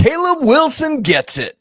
Caleb Wilson gets it.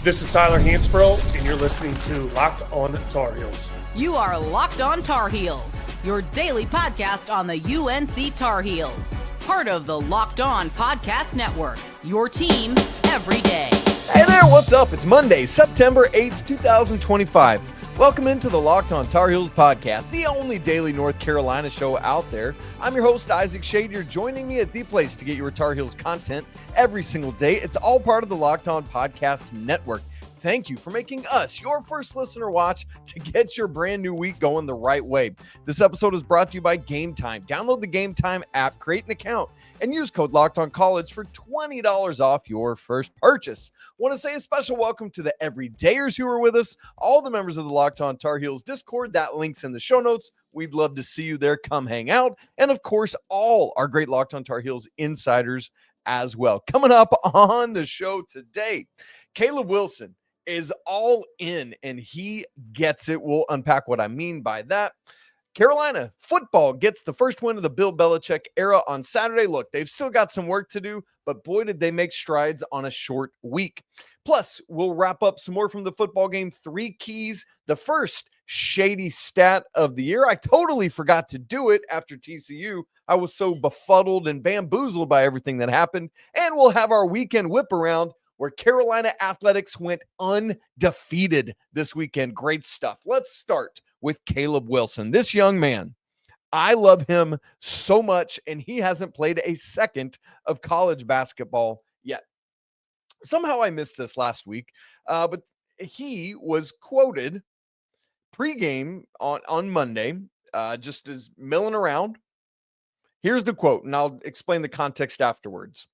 This is Tyler Hansbrough, and you're listening to Locked On Tar Heels. You are Locked On Tar Heels, your daily podcast on the UNC Tar Heels. Part of the Locked On Podcast Network, your team every day. Hey there, what's up? It's Monday, September 8th, 2025. Welcome into the Locked On Tar Heels podcast, the only daily North Carolina show out there. I'm your host, Isaac Schade. You're joining me at the place to get your Tar Heels content every single day. It's all part of the Locked On Podcast Network. Thank you for making us your first listener watch to get your brand new week going the right way. This episode is brought to you by Game Time. Download the Game Time app, create an account, and use code LOCKEDONCollege for $20 off your first purchase. Want to say a special welcome to the everydayers who are with us, all the members of the Locked On Tar Heels Discord. That link's in the show notes. We'd love to see you there. Come hang out. And of course, all our great Locked On Tar Heels insiders as well. Coming up on the show today, Caleb Wilson is all in and he gets it. We'll unpack what I mean by that. Carolina football gets the first win of the Bill Belichick era on Saturday. Look, they've still got some work to do, but boy, did they make strides on a short week. Plus, we'll wrap up some more from the football game. 3 keys. The first Shady stat of the year. I totally forgot to do it after TCU. I was so befuddled and bamboozled by everything that happened. And we'll have our weekend whip around where Carolina athletics went undefeated this weekend. Great stuff. Let's start with Caleb Wilson. This young man, I love him so much, and he hasn't played a second of college basketball yet. Somehow I missed this last week, but he was quoted pregame on Monday, just as milling around. Here's the quote, and I'll explain the context afterwards.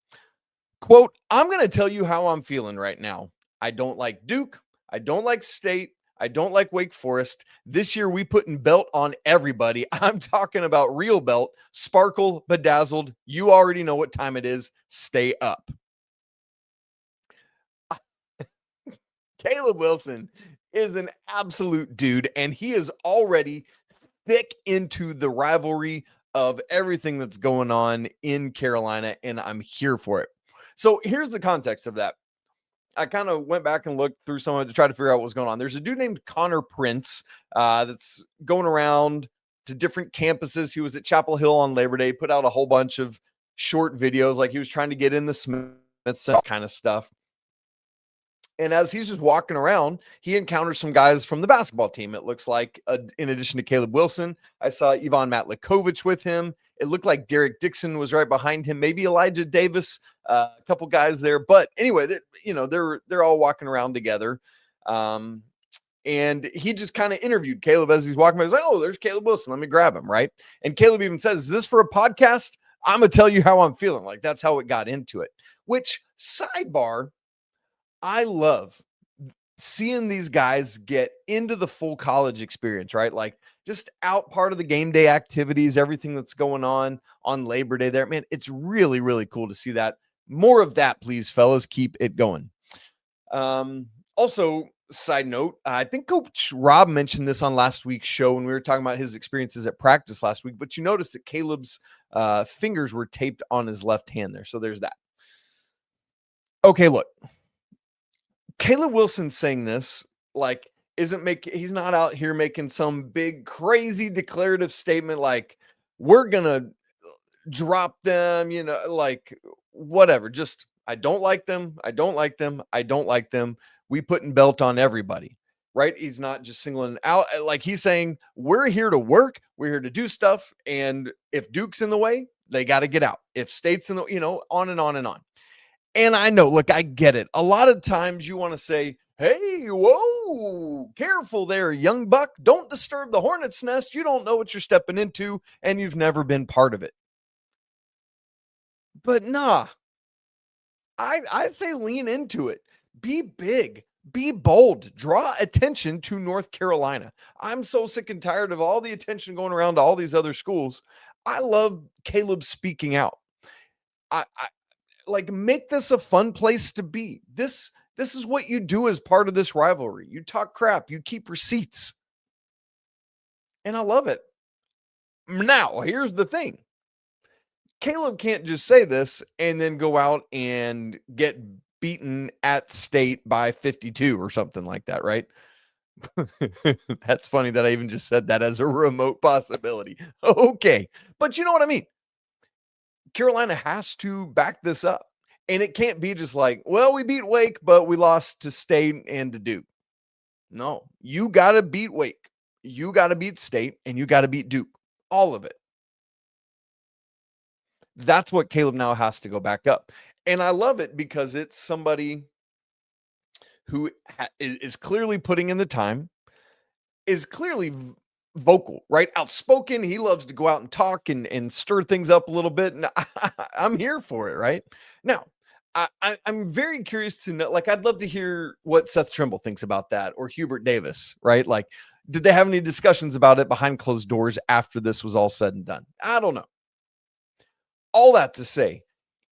Quote, I'm going to tell you how I'm feeling right now. I don't like Duke. I don't like State. I don't like Wake Forest. This year we putting belt on everybody. I'm talking about real belt, sparkle, bedazzled. You already know what time it is. Stay up. Caleb Wilson is an absolute dude, and he is already thick into the rivalry of everything that's going on in Carolina, and I'm here for it. So here's the context of that. I kind of went back and looked through some of it to try to figure out what's going on. There's a dude named Connor Prince that's going around to different campuses. He was at Chapel Hill on Labor Day, put out a whole bunch of short videos, like he was trying to get in the Smiths kind of stuff. And as he's just walking around, he encounters some guys from the basketball team. It looks like, in addition to Caleb Wilson, I saw Ivan Matlikovich with him. It looked like Derek Dixon was right behind him, maybe Elijah Davis, a couple guys there. But anyway, they're all walking around together. And he just kind of interviewed Caleb as he's walking by. He's like, oh, there's Caleb Wilson. Let me grab him, right? And Caleb even says, is this for a podcast? I'm going to tell you how I'm feeling. Like, that's how it got into it. Which, sidebar, I love seeing these guys get into the full college experience, right? Like just out part of the game day activities, everything that's going on Labor Day there, man, it's really, really cool to see that. More of that, please, fellas, keep it going. Also, side note, I think Coach Rob mentioned this on last week's show when we were talking about his experiences at practice last week, but you noticed that Caleb's fingers were taped on his left hand there. So there's that. Okay, look. Caleb Wilson saying this, like, he's not out here making some big, crazy declarative statement like, we're going to drop them, like, whatever. Just, I don't like them. I don't like them. I don't like them. We putting belt on everybody, right? He's not just singling out. Like, he's saying, we're here to work. We're here to do stuff. And if Duke's in the way, they got to get out. If State's in the, on and on and on. And I know, look, I get it. A lot of times you want to say, hey, whoa, careful there, young buck. Don't disturb the hornet's nest. You don't know what you're stepping into, and you've never been part of it. But nah, I'd say lean into it. Be big. Be bold. Draw attention to North Carolina. I'm so sick and tired of all the attention going around to all these other schools. I love Caleb speaking out. I like, make this a fun place to be. This is what you do as part of this rivalry. You talk crap. You keep receipts. And I love it. Now, here's the thing. Caleb can't just say this and then go out and get beaten at state by 52 or something like that, right? That's funny that I even just said that as a remote possibility. Okay. But you know what I mean? Carolina has to back this up. And it can't be just like, well, we beat Wake, but we lost to State and to Duke. No, you got to beat Wake. You got to beat State and you got to beat Duke. All of it. That's what Caleb now has to go back up. And I love it because it's somebody who is clearly putting in the time, is clearly vocal, right? Outspoken. He loves to go out and talk and stir things up a little bit. And I'm here for it, right? Now, I'm very curious to know, like, I'd love to hear what Seth Trimble thinks about that, or Hubert Davis, right? Like, did they have any discussions about it behind closed doors after this was all said and done? I don't know. All that to say,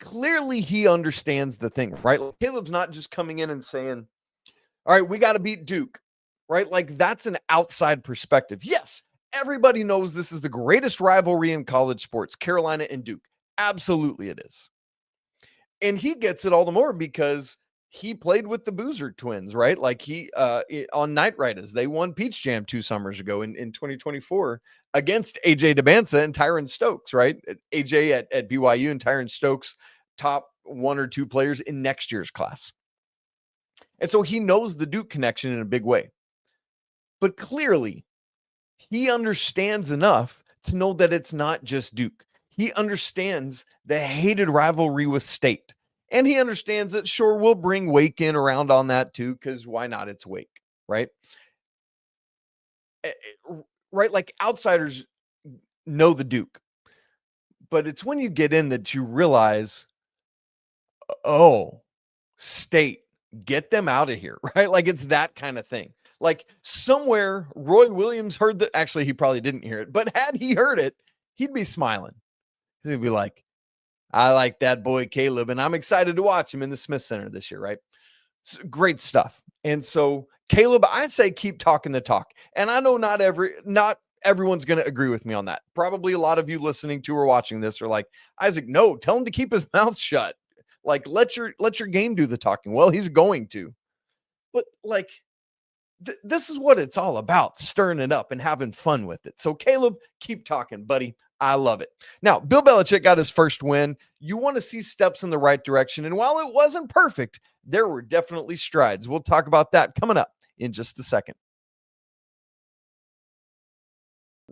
clearly he understands the thing, right? Like, Caleb's not just coming in and saying, all right, we got to beat Duke, right? Like, that's an outside perspective. Yes, everybody knows this is the greatest rivalry in college sports, Carolina and Duke. Absolutely it is. And he gets it all the more because he played with the Boozer twins, right? Like on Night Riders, they won Peach Jam 2 summers ago in 2024 against AJ DeBanza and Tyron Stokes, right? AJ at BYU and Tyron Stokes, top 1 or 2 players in next year's class. And so he knows the Duke connection in a big way. But clearly, he understands enough to know that it's not just Duke. He understands the hated rivalry with State. And he understands that, sure, we'll bring Wake in around on that too, because why not? It's Wake, right? Right? Like, outsiders know the Duke. But it's when you get in that you realize, oh, State, get them out of here, right? Like, it's that kind of thing. Like, somewhere Roy Williams heard that. Actually, he probably didn't hear it, but had he heard it, he'd be smiling. He'd be like, I like that boy Caleb, and I'm excited to watch him in the Smith Center this year, right? So, great stuff. And so, Caleb, I say keep talking the talk. And I know not everyone's going to agree with me on that. Probably a lot of you listening to or watching this are like, Isaac, no, tell him to keep his mouth shut. Like, let your game do the talking. Well, he's going to. But, like, this is what it's all about, stirring it up and having fun with it. So, Caleb, keep talking, buddy. I love it. Now, Bill Belichick got his first win. You want to see steps in the right direction. And while it wasn't perfect, there were definitely strides. We'll talk about that coming up in just a second.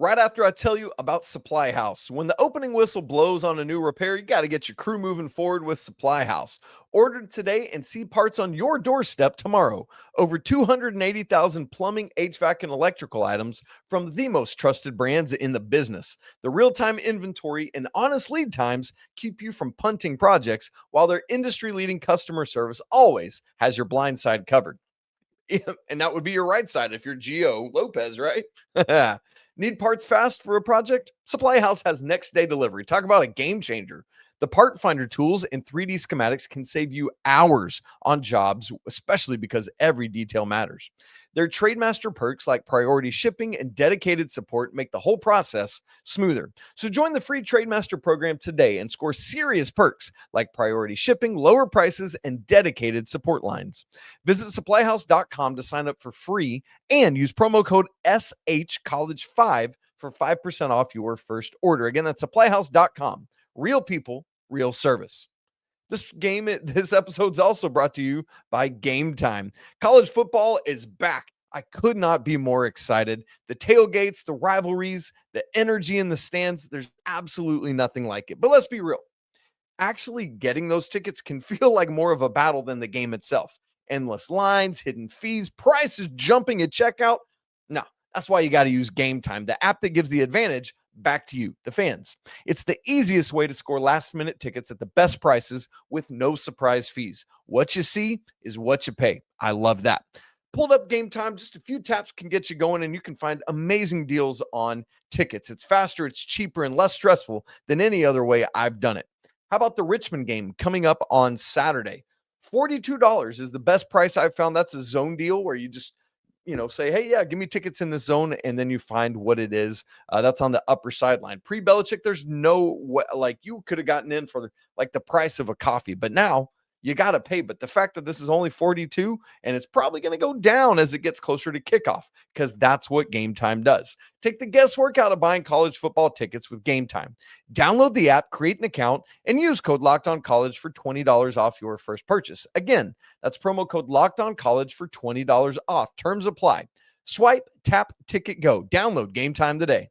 Right after I tell you about Supply House. When the opening whistle blows on a new repair, you got to get your crew moving forward with Supply House. Order today and see parts on your doorstep tomorrow. Over 280,000 plumbing, HVAC, and electrical items from the most trusted brands in the business. The real-time inventory and honest lead times keep you from punting projects, while their industry-leading customer service always has your blind side covered. And that would be your right side if you're Gio Lopez, right? Need parts fast for a project? Supply House has next day delivery. Talk about a game changer. The part finder tools and 3D schematics can save you hours on jobs, especially because every detail matters. Their Trademaster perks like priority shipping and dedicated support make the whole process smoother. So join the free Trademaster program today and score serious perks like priority shipping, lower prices, and dedicated support lines. Visit supplyhouse.com to sign up for free and use promo code SHCollege5 for 5% off your first order. Again, that's supplyhouse.com. Real people, real service. This episode's also brought to you by Game Time. College football is back. I could not be more excited. The tailgates, the rivalries, the energy in the stands, there's absolutely nothing like it. But let's be real. Actually getting those tickets can feel like more of a battle than the game itself. Endless lines, hidden fees, prices jumping at checkout. No, that's why you got to use Game Time, the app that gives the advantage back to you, the fans. It's the easiest way to score last-minute tickets at the best prices with no surprise fees. What you see is what you pay. I love that. Pulled up Game Time, just a few taps can get you going, and you can find amazing deals on tickets. It's faster, it's cheaper, and less stressful than any other way I've done it. How about the Richmond game coming up on Saturday? $42 is the best price I've found. That's a zone deal where you just say, hey, yeah, give me tickets in this zone, and then you find what it is. That's on the upper sideline. Pre-Belichick, there's you could have gotten in for like the price of a coffee, but now you got to pay. But the fact that this is only 42 and it's probably going to go down as it gets closer to kickoff, because that's what Game Time does. Take the guesswork out of buying college football tickets with Game Time. Download the app, create an account, and use code LOCKEDONCollege for $20 off your first purchase. Again, that's promo code LOCKEDONCollege for $20 off. Terms apply. Swipe, tap, ticket, go. Download Game Time today.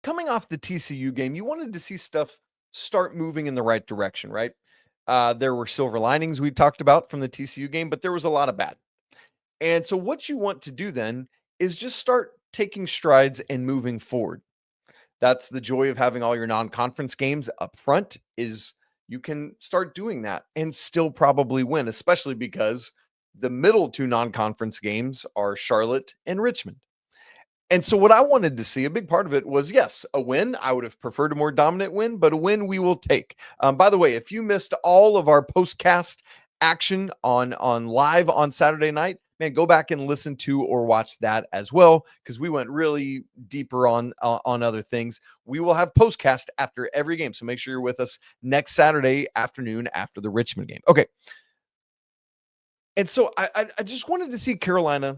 Coming off the TCU game, you wanted to see stuff start moving in the right direction, right? There were silver linings we talked about from the TCU game, but there was a lot of bad. And so what you want to do then is just start taking strides and moving forward. That's the joy of having all your non-conference games up front, is you can start doing that and still probably win, especially because the middle two non-conference games are Charlotte and Richmond. And so what I wanted to see, a big part of it was, yes, a win. I would have preferred a more dominant win, but a win we will take. By the way, if you missed all of our postcast action on live on Saturday night, man, go back and listen to or watch that as well, because we went really deeper on other things. We will have postcast after every game, so make sure you're with us next Saturday afternoon after the Richmond game. Okay. And so I just wanted to see Carolina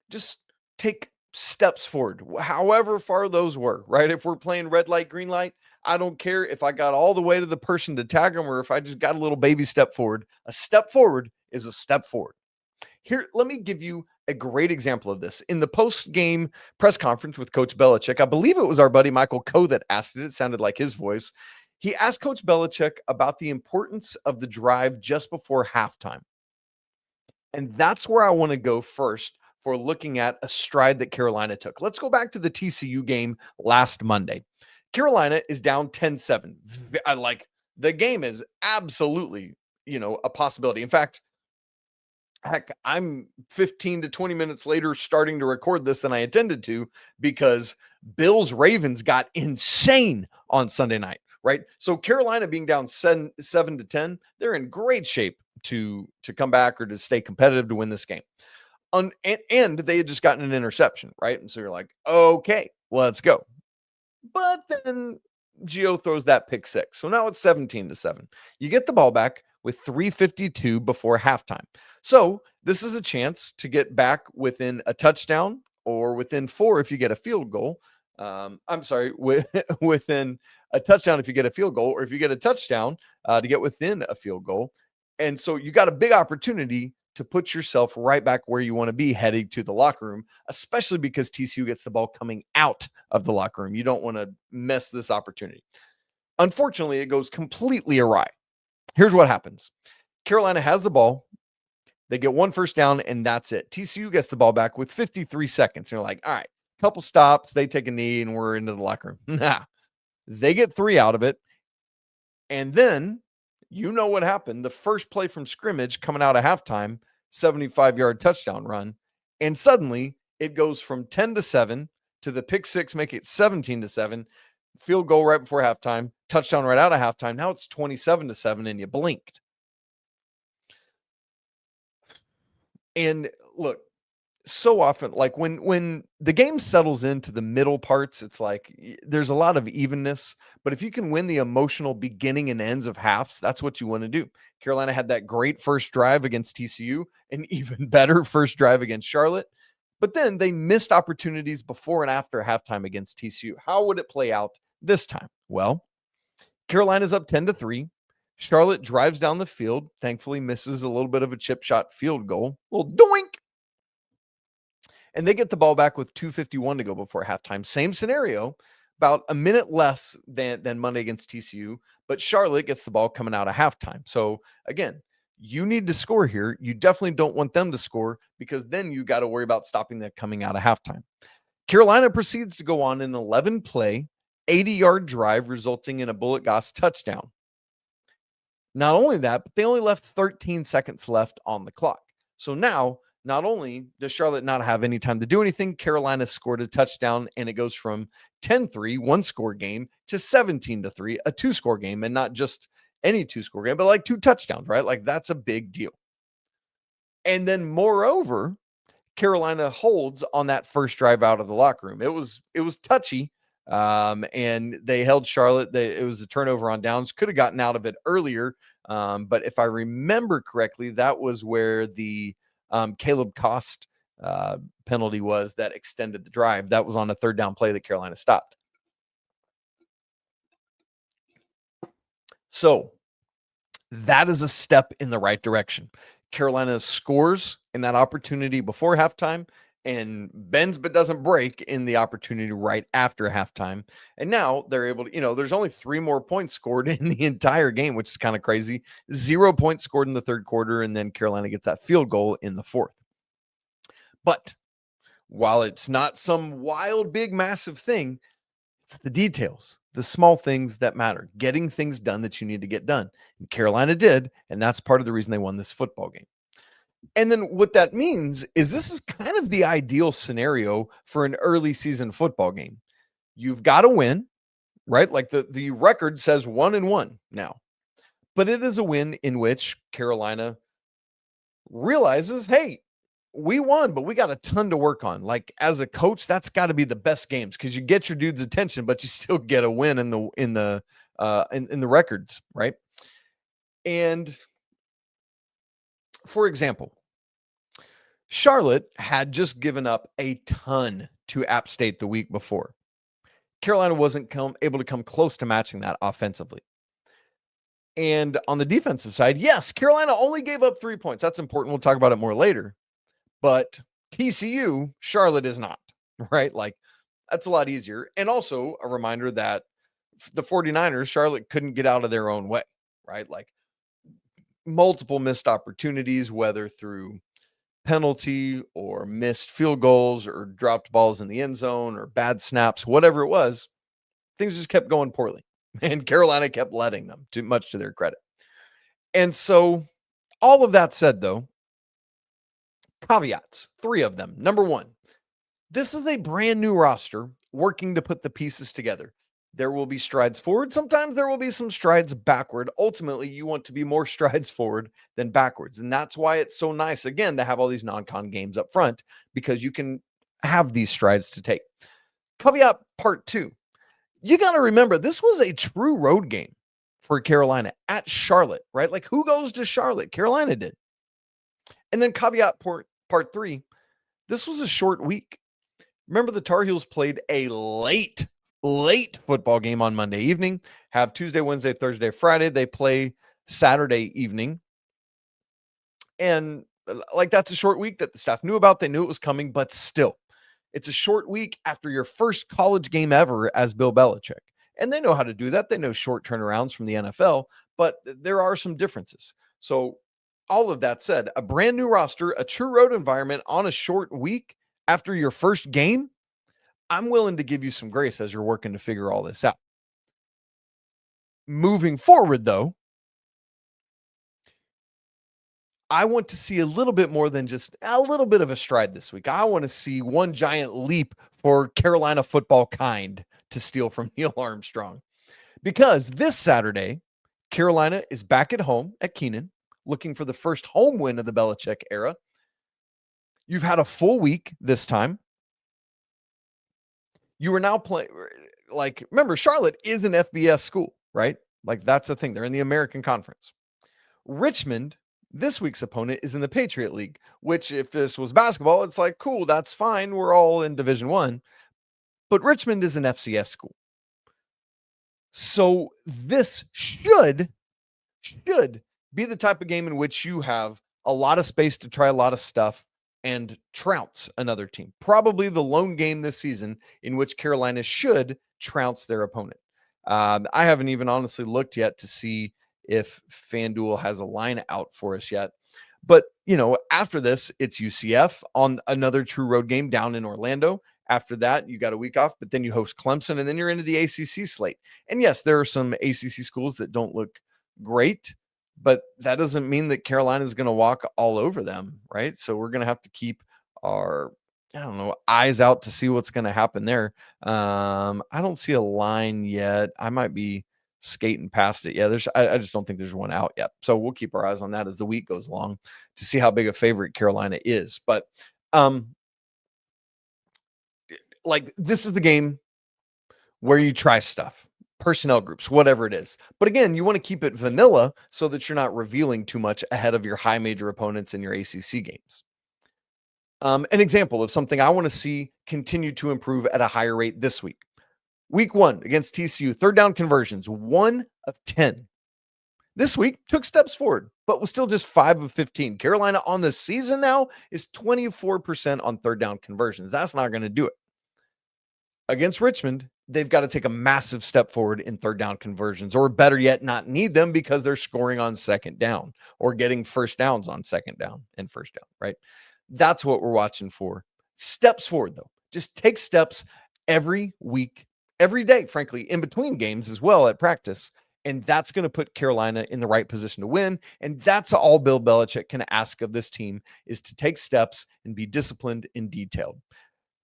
just take steps forward, however far those were, right? If we're playing red light, green light, I don't care if I got all the way to the person to tag them or if I just got a little baby step forward. A step forward is a step forward. Here, let me give you a great example of this. In the post-game press conference with Coach Belichick, I believe it was our buddy Michael Coe that asked it. It sounded like his voice. He asked Coach Belichick about the importance of the drive just before halftime. And that's where I want to go first for looking at a stride that Carolina took. Let's go back to the TCU game last Monday. Carolina is down 10-7. The game is absolutely, a possibility. In fact, heck, I'm 15 to 20 minutes later starting to record this than I intended to, because Bills Ravens got insane on Sunday night, right? So Carolina being down 7-10, they're in great shape to come back or to stay competitive to win this game. And they had just gotten an interception, right? And so you're like, okay, let's go. But then Gio throws that pick six. So now it's 17-7. You get the ball back with 3:52 before halftime. So this is a chance to get back within a touchdown or within 4 if you get a field goal. Within a touchdown if you get a field goal, or if you get a touchdown to get within a field goal. And so you got a big opportunity to put yourself right back where you want to be heading to the locker room, especially because TCU gets the ball coming out of the locker room. You don't want to miss this opportunity. Unfortunately, it goes completely awry. Here's what happens. Carolina has the ball. They get 1 first down, and that's it. TCU gets the ball back with 53 seconds. And you're like, all right, couple stops, they take a knee, and we're into the locker room. Nah, they get 3 out of it. And then you know what happened. The first play from scrimmage coming out of halftime, 75-yard touchdown run. And suddenly it goes from 10-7 to the pick six, make it 17-7, field goal right before halftime, touchdown right out of halftime. Now it's 27-7, and you blinked. And look, so often, like when the game settles into the middle parts, it's like there's a lot of evenness. But if you can win the emotional beginning and ends of halves, that's what you want to do. Carolina had that great first drive against TCU, an even better first drive against Charlotte. But then they missed opportunities before and after halftime against TCU. How would it play out this time? Well, Carolina's up 10-3. Charlotte drives down the field, thankfully misses a little bit of a chip shot field goal. Little doink. And they get the ball back with 2:51 to go before halftime. Same scenario, about a minute less than Monday against TCU, but Charlotte gets the ball coming out of halftime. So again, you need to score here. You definitely don't want them to score, because then you got to worry about stopping that coming out of halftime. Carolina proceeds to go on an 11-play, 80-yard drive, resulting in a Bullet Goss touchdown. Not only that, but they only left 13 seconds left on the clock. So now, not only does Charlotte not have any time to do anything, Carolina scored a touchdown, and it goes from 10-3, 1-score game, to 17-3, a 2-score game, and not just any 2-score game, but like 2 touchdowns, right? Like that's a big deal. And then moreover, Carolina holds on that first drive out of the locker room. It was touchy. And they held Charlotte. It was a turnover on downs. Could have gotten out of it earlier. But if I remember correctly, that was where the Caleb Cost penalty was that extended the drive. That was on a third down play that Carolina stopped. So that is a step in the right direction. Carolina scores in that opportunity before halftime and bends but doesn't break in the opportunity right after halftime. And now they're able to, there's only 3 more points scored in the entire game, which is kind of crazy. 0 points scored in the third quarter, and then Carolina gets that field goal in the fourth. But while it's not some wild, big, massive thing, it's the details, the small things that matter, getting things done that you need to get done. And Carolina did, and that's part of the reason they won this football game. And then what that means is this is kind of the ideal scenario for an early season football game. You've got to win, right? Like the record says 1-1 now, but it is a win in which Carolina realizes, hey, we won, but we got a ton to work on. Like as a coach, that's got to be the best games because you get your dude's attention, but you still get a win in the records, right? And for example, Charlotte had just given up a ton to App State the week before. Carolina wasn't able to come close to matching that offensively. And on the defensive side, yes, Carolina only gave up 3 points. That's important. We'll talk about it more later. But TCU, Charlotte is not, right? Like that's a lot easier. And also a reminder that the 49ers, Charlotte couldn't get out of their own way, right? Like multiple missed opportunities, whether through penalty or missed field goals or dropped balls in the end zone or bad snaps, whatever it was, things just kept going poorly. And Carolina kept letting them, too much to their credit. And so all of that said, though, caveats, 3 of them. Number 1, this is a brand new roster working to put the pieces together. There will be strides forward. Sometimes there will be some strides backward. Ultimately, you want to be more strides forward than backwards. And that's why it's so nice, again, to have all these non-con games up front because you can have these strides to take. Caveat part 2. You got to remember, this was a true road game for Carolina at Charlotte, right? Like who goes to Charlotte? Carolina did. And then caveat part 3, this was a short week. Remember the Tar Heels played a late football game on Monday evening, have Tuesday, Wednesday, Thursday, Friday. They play Saturday evening. And like that's a short week that the staff knew about. They knew it was coming, but still, it's a short week after your first college game ever as Bill Belichick. And they know how to do that. They know short turnarounds from the NFL, but there are some differences. So all of that said, a brand new roster, a true road environment on a short week after your first game, I'm willing to give you some grace as you're working to figure all this out. Moving forward, though, I want to see a little bit more than just a little bit of a stride this week. I want to see one giant leap for Carolina football kind to steal from Neil Armstrong. Because this Saturday, Carolina is back at home at Keenan, looking for the first home win of the Belichick era. You've had a full week this time. You are now playing, like, remember, Charlotte is an FBS school, right? Like, that's the thing. They're in the American Conference. Richmond, this week's opponent, is in the Patriot League, which if this was basketball, it's like, cool, that's fine. We're all in Division I. But Richmond is an FCS school. So this should be the type of game in which you have a lot of space to try a lot of stuff and trounce another team. Probably the lone game this season in which Carolina should trounce their opponent. I haven't even honestly looked yet to see if FanDuel has a line out for us yet. But, after this, it's UCF on another true road game down in Orlando. After that, you got a week off, but then you host Clemson, and then you're into the ACC slate. And yes, there are some ACC schools that don't look great, but that doesn't mean that Carolina is going to walk all over them, right? So we're going to have to keep our, eyes out to see what's going to happen there. I don't see a line yet. I might be skating past it. Yeah, I just don't think there's one out yet. So we'll keep our eyes on that as the week goes along to see how big a favorite Carolina is. But like, this is the game where you try stuff, personnel groups, whatever it is. But again, you want to keep it vanilla so that you're not revealing too much ahead of your high major opponents in your ACC games. An example of something I want to see continue to improve at a higher rate this week. Week 1 against TCU, third down conversions, 1 of 10. This week took steps forward, but was still just 5 of 15. Carolina on the season now is 24% on third down conversions. That's not going to do it. Against Richmond, they've got to take a massive step forward in third down conversions, or better yet, not need them because they're scoring on second down or getting first downs on second down and first down, right? That's what we're watching for. Steps forward, though. Just take steps every week, every day, frankly, in between games as well at practice. And that's going to put Carolina in the right position to win. And that's all Bill Belichick can ask of this team, is to take steps and be disciplined and detailed.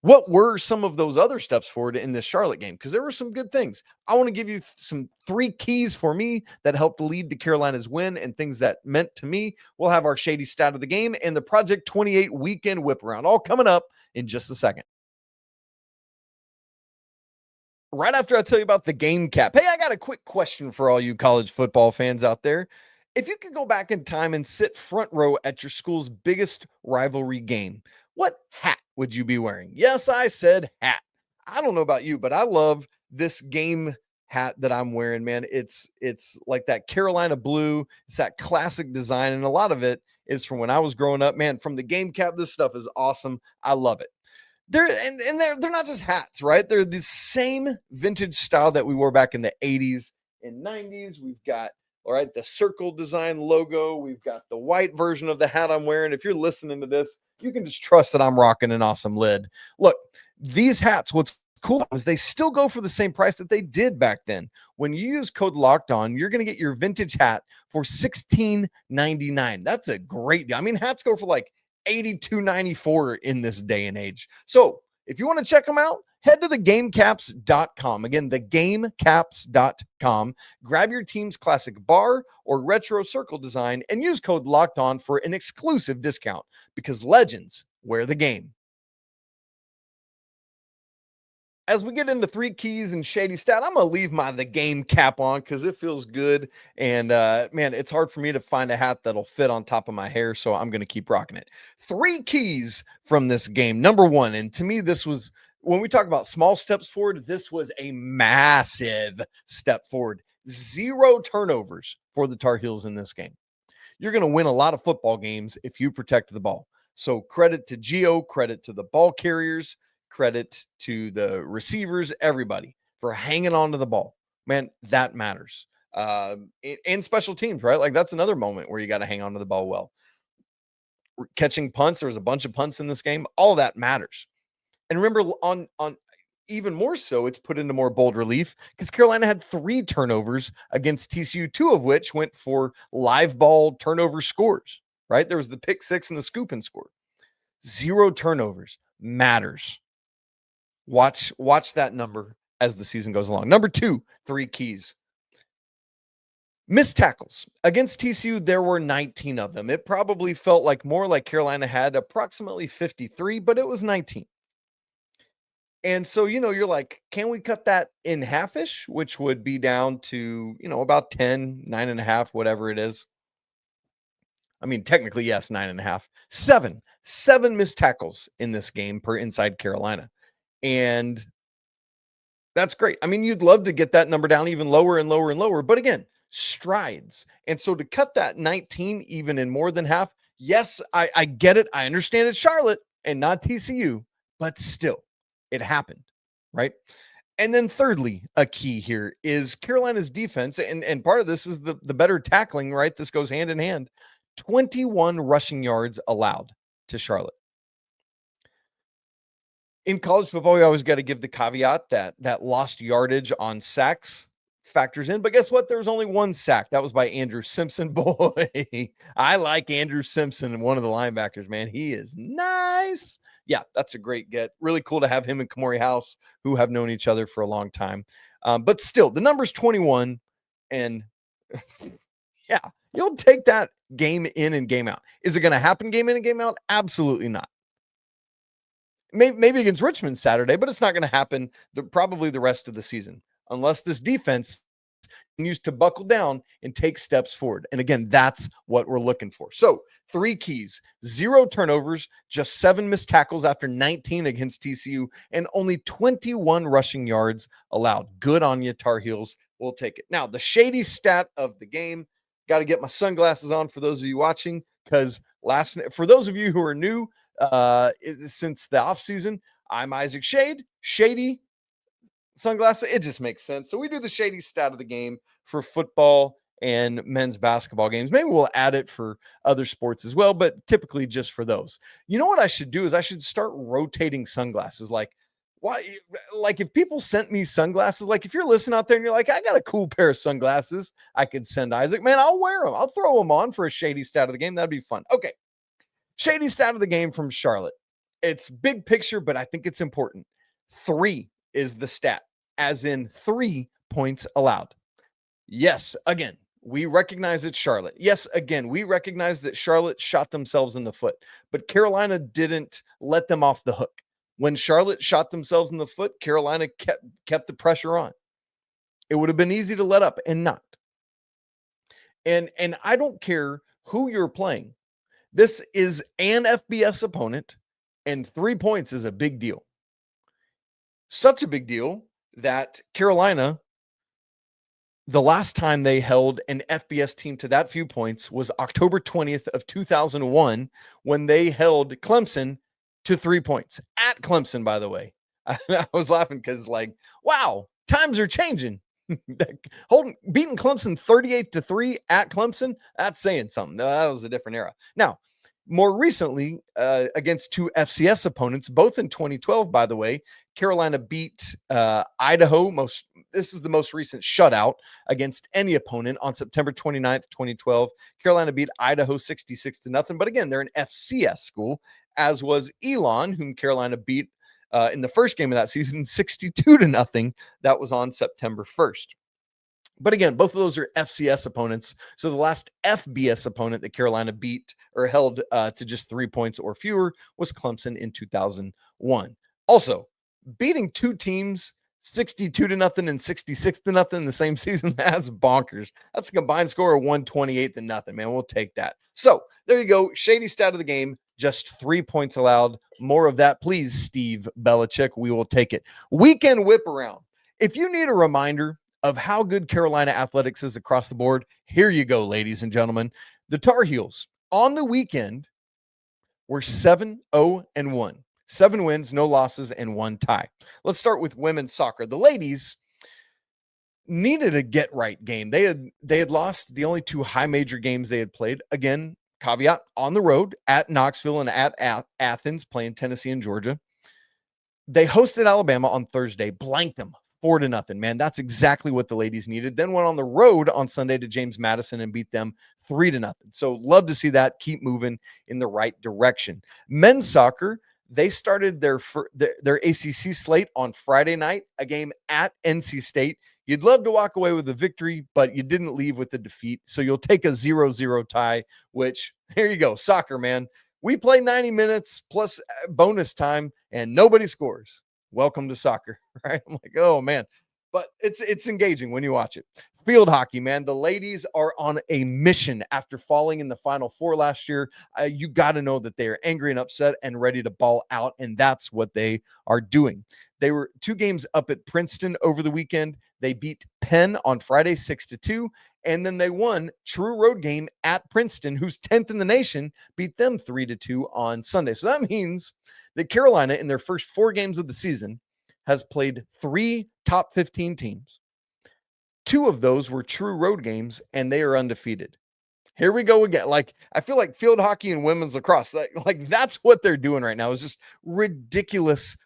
What were some of those other steps forward in this Charlotte game? Because there were some good things. I want to give you some 3 keys for me that helped lead to Carolina's win and things that meant to me. We'll have our Shady stat of the game and the Project 28 weekend whip around all coming up in just a second. Right after I tell you about the game cap. Hey, I got a quick question for all you college football fans out there. If you could go back in time and sit front row at your school's biggest rivalry game, what hat would you be wearing? Yes, I said hat. I don't know about you, but I love this game hat that I'm wearing, man. It's like that Carolina blue. It's that classic design, and a lot of it is from when I was growing up, man. From the game cap, this stuff is awesome. I love it. They're not just hats, right? They're the same vintage style that we wore back in the 80s and 90s. We've got, all right, the circle design logo. We've got the white version of the hat I'm wearing. If you're listening to this, you can just trust that I'm rocking an awesome lid. Look, these hats, what's cool is they still go for the same price that they did back then. When you use code Locked On, you're going to get your vintage hat for $16.99. That's a great deal. I mean, hats go for like $82.94 in this day and age. So if you want to check them out, head to thegamecaps.com. Again, thegamecaps.com. Grab your team's classic bar or retro circle design and use code Locked On for an exclusive discount, because legends wear the game. As we get into 3 keys and Shady stat, I'm going to leave the game cap on because it feels good. And man, it's hard for me to find a hat that'll fit on top of my hair, so I'm going to keep rocking it. 3 keys from this game. Number 1, and to me, this was, when we talk about small steps forward, this was a massive step forward. 0 turnovers for the Tar Heels in this game. You're going to win a lot of football games if you protect the ball. So credit to Gio, credit to the ball carriers, credit to the receivers, everybody for hanging on to the ball. Man, that matters. And special teams, right? Like, that's another moment where you got to hang on to the ball well. Catching punts, there was a bunch of punts in this game. All of that matters. And remember, on even more so, it's put into more bold relief because Carolina had 3 turnovers against TCU, 2 of which went for live ball turnover scores, right? There was the pick 6 and the scoop and score. 0 turnovers matters. Watch that number as the season goes along. Number 2, 3 keys. Missed tackles. Against TCU, there were 19 of them. It probably felt like more like Carolina had approximately 53, but it was 19. And so, you're like, can we cut that in half-ish, which would be down to, about 10, 9.5, whatever it is. I mean, technically, yes, 9.5. 7 missed tackles in this game per Inside Carolina. And that's great. I mean, you'd love to get that number down even lower and lower and lower. But again, strides. And so to cut that 19 even in more than half, yes, I get it. I understand it's Charlotte and not TCU, but still, it happened, right? And then thirdly, a key here is Carolina's defense. And part of this is the better tackling, right? This goes hand in hand. 21 rushing yards allowed to Charlotte. In college football, we always got to give the caveat that lost yardage on sacks factors in. But guess what? There was only 1 sack. That was by Andrew Simpson. Boy, I like Andrew Simpson, one of the linebackers, man. He is nice. Yeah, that's a great get. Really cool to have him and Kamori House, who have known each other for a long time. But still, the number's 21. And yeah, you'll take that game in and game out. Is it going to happen game in and game out? Absolutely not. Maybe against Richmond Saturday, but it's not going to happen probably the rest of the season unless this defense continues to buckle down and take steps forward. And again, that's what we're looking for. So 3 keys: 0 turnovers, just 7 missed tackles after 19 against TCU, and only 21 rushing yards allowed. Good on you, Tar Heels. We'll take it. Now, the Shady stat of the game. Got to get my sunglasses on for those of you watching, because for those of you who are new, since the offseason, I'm Isaac Schade. Shady sunglasses, it just makes sense. So we do the Shady stat of the game for football and men's basketball games. Maybe we'll add it for other sports as well, but typically just for those. You know what I should do is I should start rotating sunglasses. Like, why? Like, if people sent me sunglasses, like if you're listening out there and you're like, I got a cool pair of sunglasses I could send Isaac, man, I'll wear them. I'll throw them on for a Shady stat of the game. That'd be fun. Okay. Shady stat of the game from Charlotte. It's big picture, but I think it's important. 3 is the stat, as in 3 points allowed. Yes, again, we recognize it's Charlotte. Yes, again, we recognize that Charlotte shot themselves in the foot, but Carolina didn't let them off the hook. When Charlotte shot themselves in the foot, Carolina kept the pressure on. It would have been easy to let up and not. And I don't care who you're playing. This is an FBS opponent, and 3 points is a big deal. Such a big deal that Carolina, the last time they held an FBS team to that few points was October 20th of 2001, when they held Clemson to 3 points at Clemson, by the way. I was laughing because, like, wow, times are changing. Beating Clemson 38-3 at Clemson, that's saying something. That was a different era. Now, more recently, against 2 FCS opponents, both in 2012, by the way, Carolina beat Idaho. This is the most recent shutout against any opponent on September 29th, 2012. Carolina beat Idaho 66-0. But again, they're an FCS school, as was Elon, whom Carolina beat in the first game of that season, 62-0. That was on September 1st. But again, both of those are FCS opponents. So the last FBS opponent that Carolina beat or held to just 3 points or fewer was Clemson in 2001. Also, beating 2 teams 62-0 and 66-0 in the same season, that's bonkers. That's a combined score of 128-0, man. We'll take that. So there you go. Shady stat of the game. Just 3 points allowed. More of that, please, Steve Belichick. We will take it. Weekend whip around. If you need a reminder of how good Carolina athletics is across the board, here you go, ladies and gentlemen. The Tar Heels on the weekend were 7-0-1. 7 wins, no losses, and 1 tie. Let's start with women's soccer. The ladies needed a get-right game. They had lost the only 2 high major games they had played. Again, caveat, on the road at Knoxville and at Athens, playing Tennessee and Georgia. They hosted Alabama on Thursday, blanked them 4-0. Man, that's exactly what the ladies needed. Then went on the road on Sunday to James Madison and beat them 3-0. So love to see that. Keep moving in the right direction. Men's soccer, they started their ACC slate on Friday night, a game at NC State. You'd love to walk away with a victory, but you didn't leave with a defeat. So you'll take a 0-0 tie, which, here you go, soccer, man. We play 90 minutes plus bonus time, and nobody scores. Welcome to soccer, right? I'm like, oh, man. But it's engaging when you watch it. Field hockey, man. The ladies are on a mission after falling in the Final Four last year. You got to know that they are angry and upset and ready to ball out, and that's what they are doing. They were 2 games up at Princeton over the weekend. They beat Penn on Friday 6-2, and then they won true road game at Princeton, who's 10th in the nation, beat them 3-2 on Sunday. So that means that Carolina, in their first 4 games of the season, has played 3 top 15 teams. 2 of those were true road games, and they are undefeated. Here we go again. Like, I feel like field hockey and women's lacrosse, like that's what they're doing right now. It's just ridiculous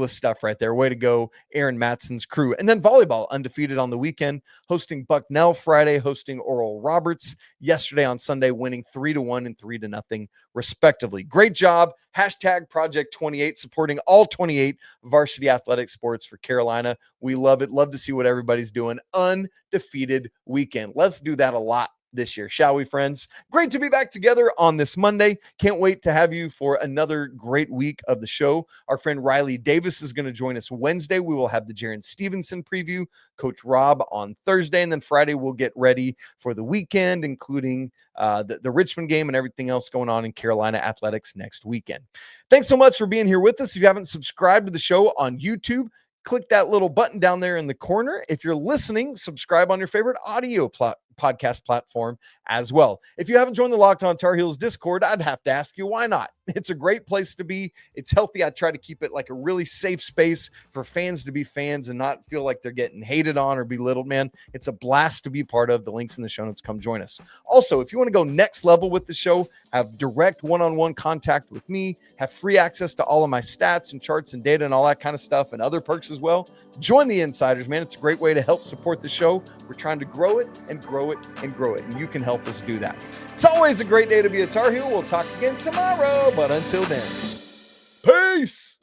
stuff right there. Way to go, Aaron Matson's crew. And then volleyball, undefeated on the weekend, hosting Bucknell Friday, hosting Oral Roberts yesterday on Sunday, winning 3-1 and 3-0 respectively. Great job. Hashtag Project 28, supporting all 28 varsity athletic sports for Carolina. We love it. Love to see what everybody's doing. Undefeated weekend. Let's do that a lot this year, shall we, friends? Great to be back together on this Monday. Can't wait to have you for another great week of the show. Our friend Riley Davis is going to join us Wednesday. We will have the Jarin Stevenson preview, Coach Rob on Thursday, and then Friday we'll get ready for the weekend, including the Richmond game and everything else going on in Carolina athletics next weekend. Thanks so much for being here with us. If you haven't subscribed to the show on YouTube, click that little button down there in the corner. If you're listening, subscribe on your favorite audio podcast platform as well. If you haven't joined the Locked On Tar Heels Discord, I'd have to ask you, why not? It's a great place to be. It's healthy. I try to keep it like a really safe space for fans to be fans and not feel like they're getting hated on or belittled, man. It's a blast to be part of. The link's in the show notes. Come join us. Also, if you want to go next level with the show, have direct one-on-one contact with me, have free access to all of my stats and charts and data and all that kind of stuff and other perks as well, join the Insiders, man. It's a great way to help support the show. We're trying to grow it and grow it and grow it, and you can help us do that. It's always a great day to be a Tar Heel. We'll talk again tomorrow, but until then, peace.